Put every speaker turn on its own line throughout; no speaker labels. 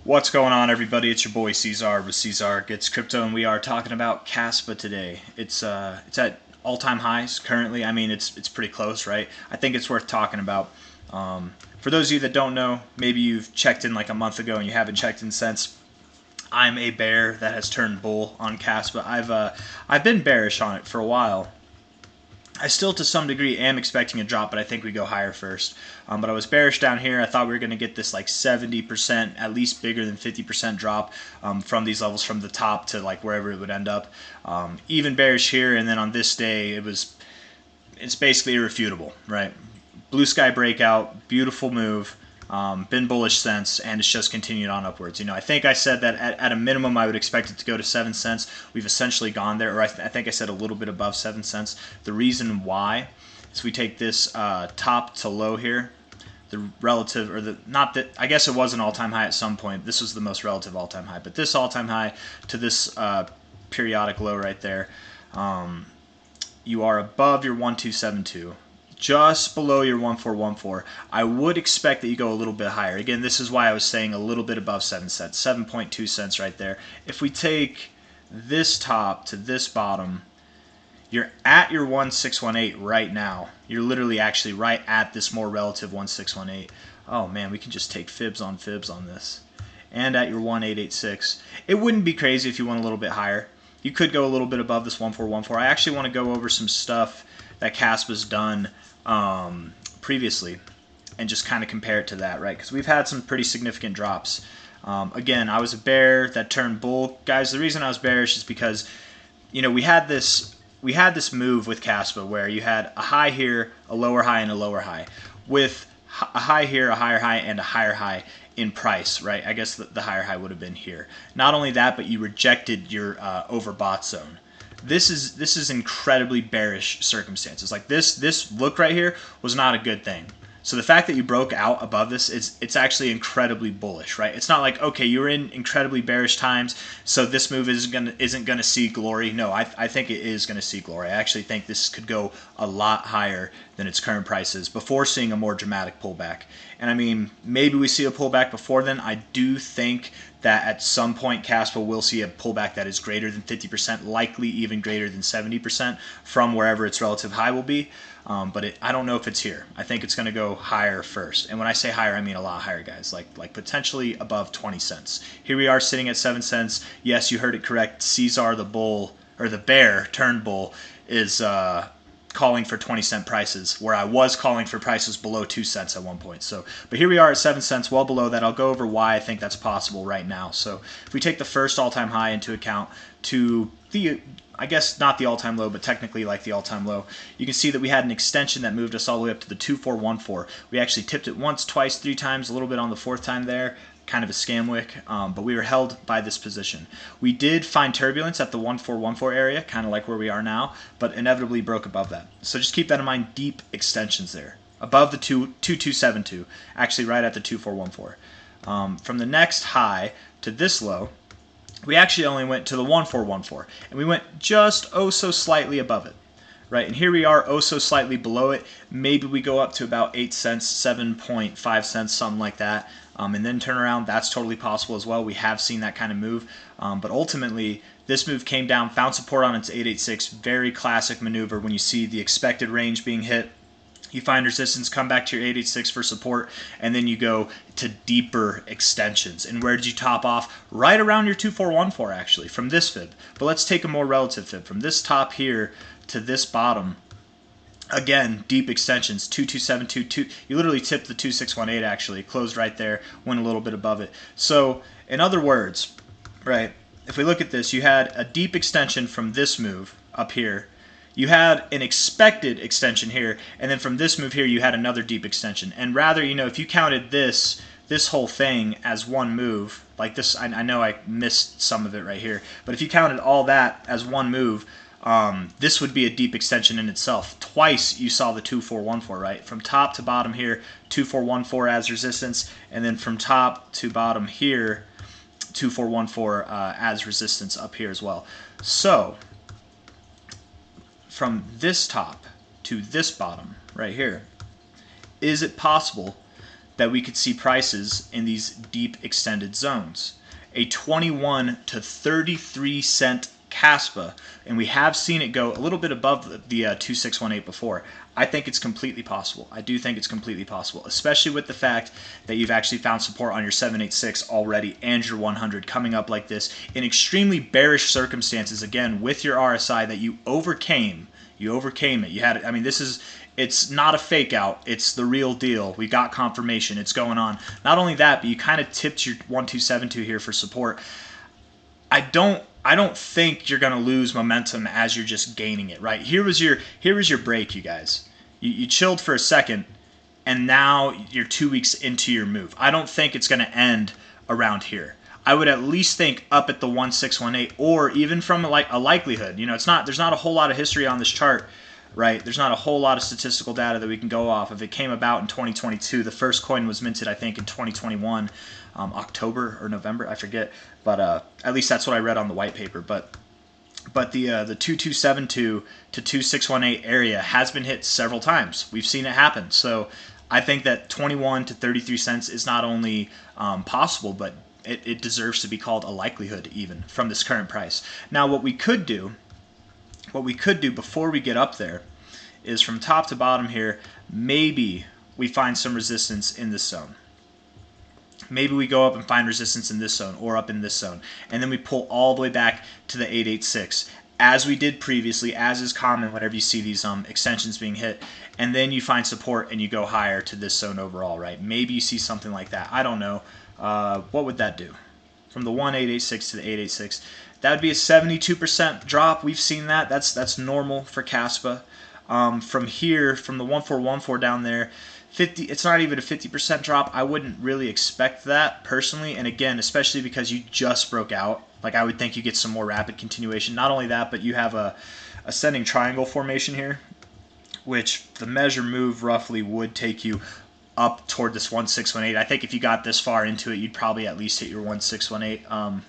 What's going on, everybody? It's your boy C-Zar with C-Zar Gets Crypto, and we are talking about Kaspa today. It's at all-time highs currently. I mean, it's pretty close, right? I think it's worth talking about. For those of you that don't know, maybe you've checked in like a month ago and you haven't checked in since. I'm a bear that has turned bull on Kaspa. I've been bearish on it for a while. I still, to some degree, am expecting a drop, but I think we go higher first. But I was bearish down here. I thought we were going to get this like 70%, at least bigger than 50% drop from these levels from the top to like wherever it would end up. Even bearish here, and then on this day, it's basically irrefutable, right? Blue sky breakout, beautiful move. Been bullish since, and it's just continued on upwards. I think I said that at a minimum I would expect it to go to 7 cents. We've essentially gone there, or I think I said a little bit above 7 cents. The reason why is we take this top to low here, the relative, or the, not that, I guess it was an all-time high at some point. This was the most relative all-time high, but this all-time high to this periodic low right there, you are above your 1272. Just below your 1414. I would expect that you go a little bit higher. Again, this is why I was saying a little bit above 7 cents, 7.2 cents right there. If we take this top to this bottom, you're at your 1618 right now. You're literally actually right at this more relative 1618. Oh man, we can just take fibs on this. And at your 1886. It wouldn't be crazy if you went a little bit higher. You could go a little bit above this 1414. I actually want to go over some stuff that Kaspa's done previously and just kind of compare it to that, right? Because we've had some pretty significant drops. Again, I was a bear that turned bull. Guys, the reason I was bearish is because, we had this move with Kaspa where you had a high here, a lower high, and a lower high, with a high here, a higher high, and a higher high in price, right? I guess the higher high would have been here. Not only that, but you rejected your overbought zone. This is incredibly bearish circumstances. Like this look right here was not a good thing. So the fact that you broke out above this, it's actually incredibly bullish, right? It's not like, okay, you were in incredibly bearish times, so this move isn't gonna see glory. No, I think it is gonna see glory. I actually think this could go a lot higher than its current prices before seeing a more dramatic pullback. And I mean, maybe we see a pullback before then. I do think that at some point Kaspa will see a pullback that is greater than 50%, likely even greater than 70% from wherever its relative high will be. But I don't know if it's here. I think it's going to go higher first. And when I say higher, I mean a lot higher, guys, like potentially above 20 cents. Here we are sitting at 7 cents. Yes, you heard it correct. C-Zar the bull, or the bear turned bull, is calling for 20-cent prices, where I was calling for prices below 2 cents at one point. So, but here we are at 7 cents, well below that. I'll go over why I think that's possible right now. So if we take the first all-time high into account to the, I guess not the all-time low, but technically like the all-time low, you can see that we had an extension that moved us all the way up to the 2414. We actually tipped it once, twice, 3 times, a little bit on the 4th time there. Kind of a scam wick, but we were held by this position. We did find turbulence at the 1414 area, kind of like where we are now, but inevitably broke above that. So just keep that in mind, deep extensions there. Above the 2272, actually right at the 2414. From the next high to this low, we actually only went to the 1414, and we went just oh so slightly above it. Right, and here we are oh so slightly below it. Maybe we go up to about 8 cents, 7.5 cents, something like that, and then turn around. That's totally possible as well. We have seen that kind of move, but ultimately this move came down, found support on its 886. Very classic maneuver when you see the expected range being hit. You find resistance, come back to your 886 for support, and then you go to deeper extensions. And where did you top off? Right around your 2414 actually, from this fib. But let's take a more relative fib. From this top here to this bottom, again, deep extensions, 2272. You literally tipped the 2618 actually, closed right there, went a little bit above it. So in other words, right, if we look at this, you had a deep extension from this move up here. You had an expected extension here, and then from this move here, you had another deep extension. And rather, if you counted this whole thing as one move, like this, I know I missed some of it right here, but if you counted all that as one move, this would be a deep extension in itself. Twice you saw the 2414, right? From top to bottom here, 2414 as resistance, and then from top to bottom here, 2414 as resistance up here as well. So from this top to this bottom right here, is it possible that we could see prices in these deep extended zones. A 21 to 33 cent Kaspa, and we have seen it go a little bit above the 2618 before. I think it's completely possible. I do think it's completely possible, especially with the fact that you've actually found support on your 786 already and your 100 coming up like this in extremely bearish circumstances, again, with your RSI that you overcame. You overcame it. You had it. I mean, it's not a fake out. It's the real deal. We got confirmation. It's going on. Not only that, but you kind of tipped your 1272 here for support. I don't think you're going to lose momentum as you're just gaining it, right? Here was your break, you guys. You chilled for a second, and now you're 2 weeks into your move. I don't think it's going to end around here. I would at least think up at the 1618, or even from a likelihood. You know, there's not a whole lot of history on this chart, right? There's not a whole lot of statistical data that we can go off of. It came about in 2022. The first coin was minted, I think, in 2021, October or November, I forget. But at least that's what I read on the white paper. But the 2272 to 2618 area has been hit several times. We've seen it happen. So I think that 21 to 33 cents is not only possible, but it deserves to be called a likelihood even from this current price. Now, what we could do before we get up there is from top to bottom here, maybe we find some resistance in this zone. Maybe we go up and find resistance in this zone or up in this zone. And then we pull all the way back to the 886 as we did previously, as is common whenever you see these extensions being hit. And then you find support and you go higher to this zone overall, right? Maybe you see something like that. I don't know. What would that do? From the 1886 to the 886. That would be a 72% drop. We've seen that. That's normal for Kaspa. From here, from the 1414 down there, it's not even a 50% drop. I wouldn't really expect that personally, and again, especially because you just broke out. Like, I would think you get some more rapid continuation. Not only that, but you have a ascending triangle formation here, which the measure move roughly would take you up toward this 1618. I think if you got this far into it, you'd probably at least hit your 1618.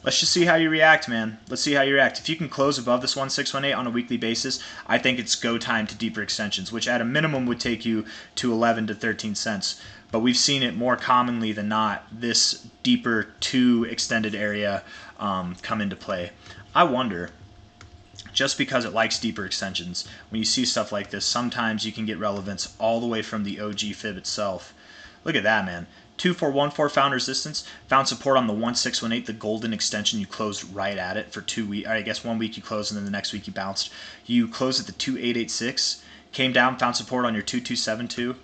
Let's just see how you react, man. Let's see how you react. If you can close above this 1618 on a weekly basis, I think it's go time to deeper extensions, which at a minimum would take you to 11 to 13 cents. But we've seen it more commonly than not, this deeper to extended area come into play. I wonder, just because it likes deeper extensions, when you see stuff like this, sometimes you can get relevance all the way from the OG fib itself. Look at that, man. 2414 found resistance, found support on the 1618, the golden extension. You closed right at it for 2 weeks. I guess 1 week you closed and then the next week you bounced. You closed at the 2886, came down, found support on your 2272.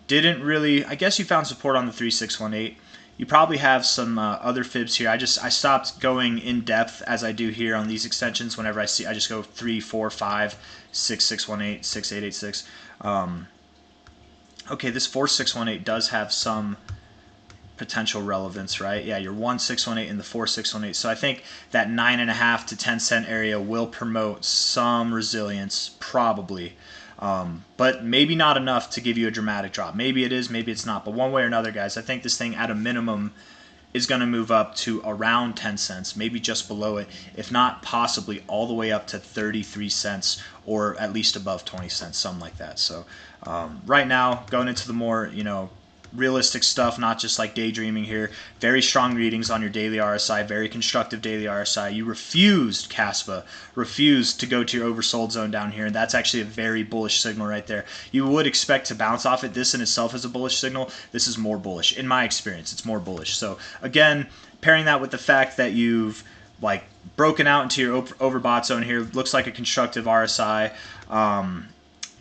Didn't really, I guess you found support on the 3618. You probably have some other fibs here. I stopped going in depth as I do here on these extensions. Whenever I just go 3, 4, 5, 6, 618, 6, 886. Okay, this 4618 does have some potential relevance, right? Yeah, your 1618 and the 4618. So I think that 9.5 to 10 cent area will promote some resilience, probably. But maybe not enough to give you a dramatic drop. Maybe it is, maybe it's not. But one way or another, guys, I think this thing at a minimum is going to move up to around 10 cents, maybe just below it, if not possibly all the way up to 33 cents or at least above 20 cents, something like that. So right now, going into the more, realistic stuff, not just like daydreaming here. Very strong readings on your daily RSI, very constructive daily RSI. You refused, Kaspa, refused to go to your oversold zone down here, and that's actually a very bullish signal right there. You would expect to bounce off it. This in itself is a bullish signal. This is more bullish. In my experience, it's more bullish. So again, pairing that with the fact that you've broken out into your overbought zone here, looks like a constructive RSI,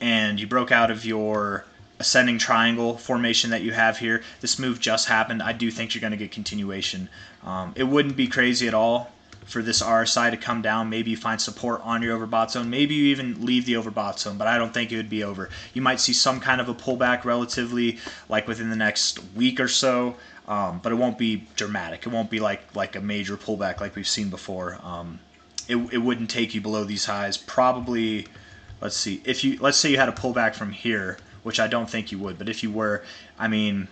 and you broke out of your ascending triangle formation that you have here. This move just happened. I do think you're going to get continuation. It wouldn't be crazy at all for this RSI to come down. Maybe you find support on your overbought zone. Maybe you even leave the overbought zone, but I don't think it would be over. You might see some kind of a pullback relatively within the next week or so, but it won't be dramatic. It won't be like a major pullback like we've seen before. It wouldn't take you below these highs. Probably, let's see, let's say you had a pullback from here, which I don't think you would, but if you were, I mean,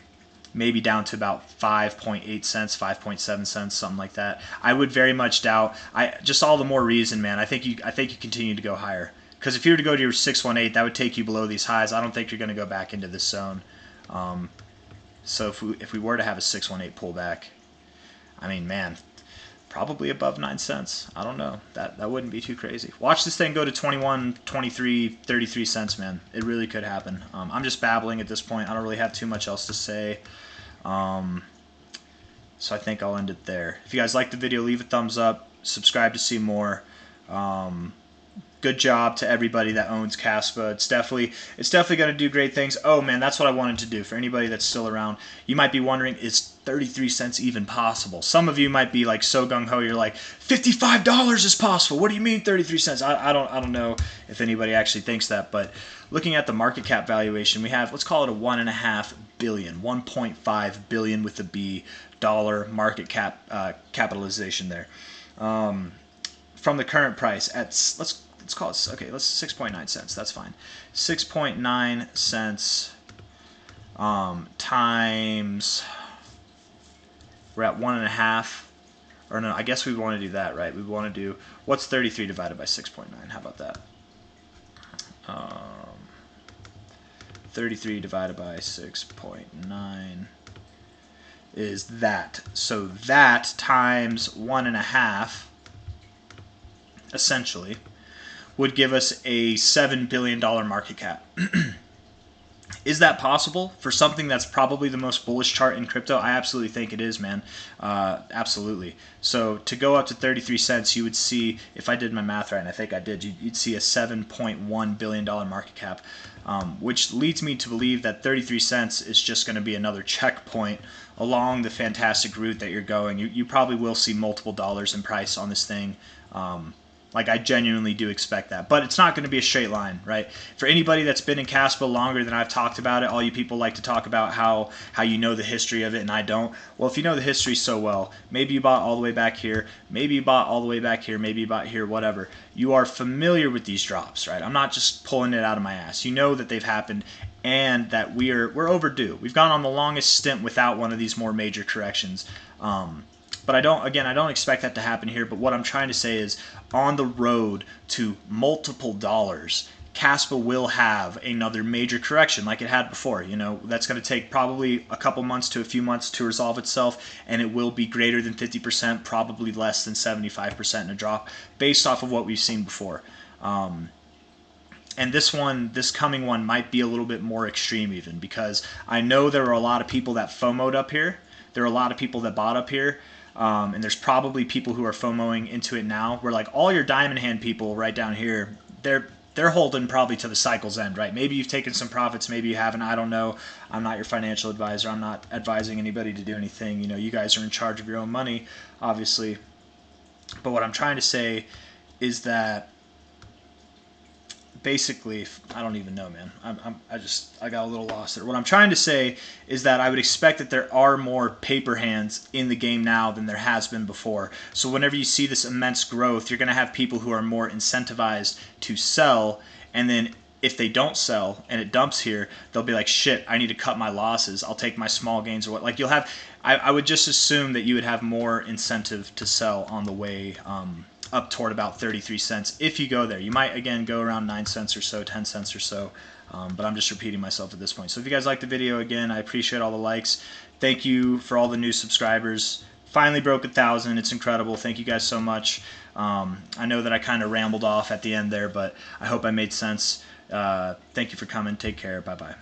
maybe down to about 5.8 cents, 5.7 cents, something like that. I would very much doubt. Just all the more reason, man. I think you continue to go higher, because if you were to go to your 618, that would take you below these highs. I don't think you're going to go back into this zone. So if we were to have a 618 pullback, I mean, man, probably above 9 cents. I don't know. That wouldn't be too crazy. Watch this thing go to 21, 23, 33 cents, man. It really could happen. I'm just babbling at this point. I don't really have too much else to say. So I think I'll end it there. If you guys like the video, leave a thumbs up. Subscribe to see more. Good job to everybody that owns Kaspa. It's definitely going to do great things. Oh man, that's what I wanted to do. For anybody that's still around, you might be wondering, is 33 cents even possible? Some of you might be like so gung-ho, you're like, $55 is possible. What do you mean 33 cents? I don't know if anybody actually thinks that, but looking at the market cap valuation, we have, let's call it a $1.5 billion, 1.5 billion with a B dollar market cap capitalization there. From the current price at, let's call it, okay, let's 6.9 cents. That's fine. 6.9 cents times, we're at 1.5, or no, I guess we want to do that, right? We want to do, what's 33 divided by 6.9? How about that? 33 divided by 6.9 is that. So that times 1.5, essentially, would give us a $7 billion market cap. Is that possible for something that's probably the most bullish chart in crypto? I absolutely think it is, man. Absolutely. So to go up to 33 cents, you would see, if I did my math right, and I think I did, you'd see a $7.1 billion market cap, which leads me to believe that 33 cents is just going to be another checkpoint along the fantastic route that you're going. You probably will see multiple dollars in price on this thing. Like, I genuinely do expect that. But it's not going to be a straight line, right? For anybody that's been in Kaspa longer than I've talked about it, all you people like to talk about how you know the history of it and I don't. Well, if you know the history so well, maybe you bought all the way back here, maybe you bought all the way back here, maybe you bought here, whatever. You are familiar with these drops, right? I'm not just pulling it out of my ass. You know that they've happened and that we're overdue. We've gone on the longest stint without one of these more major corrections. But I don't expect that to happen here. But what I'm trying to say is, on the road to multiple dollars, Kaspa will have another major correction like it had before. You know, that's going to take probably a couple months to a few months to resolve itself, and it will be greater than 50%, probably less than 75% in a drop, based off of what we've seen before. And this coming one might be a little bit more extreme even, because I know there are a lot of people that FOMO'd up here. There are a lot of people that bought up here. And there's probably people who are FOMOing into it now, where like all your diamond hand people right down here, they're holding probably to the cycle's end, right? Maybe you've taken some profits, maybe you haven't, I don't know. I'm not your financial advisor. I'm not advising anybody to do anything. You know, you guys are in charge of your own money, obviously. But what I'm trying to say is that basically, I don't even know, man. I got a little lost there. What I'm trying to say is that I would expect that there are more paper hands in the game now than there has been before. So whenever you see this immense growth, you're going to have people who are more incentivized to sell, and then if they don't sell and it dumps here, they'll be like, shit, I need to cut my losses. I'll take my small gains or what. Like, you'll have, I would just assume that you would have more incentive to sell on the way up toward about 33 cents if you go there. You might, again, go around 9 cents or so, 10 cents or so, but I'm just repeating myself at this point. So if you guys like the video, again, I appreciate all the likes. Thank you for all the new subscribers. Finally broke 1,000. It's incredible. Thank you guys so much. I know that I kind of rambled off at the end there, but I hope I made sense. Thank you for coming. Take care. Bye-bye.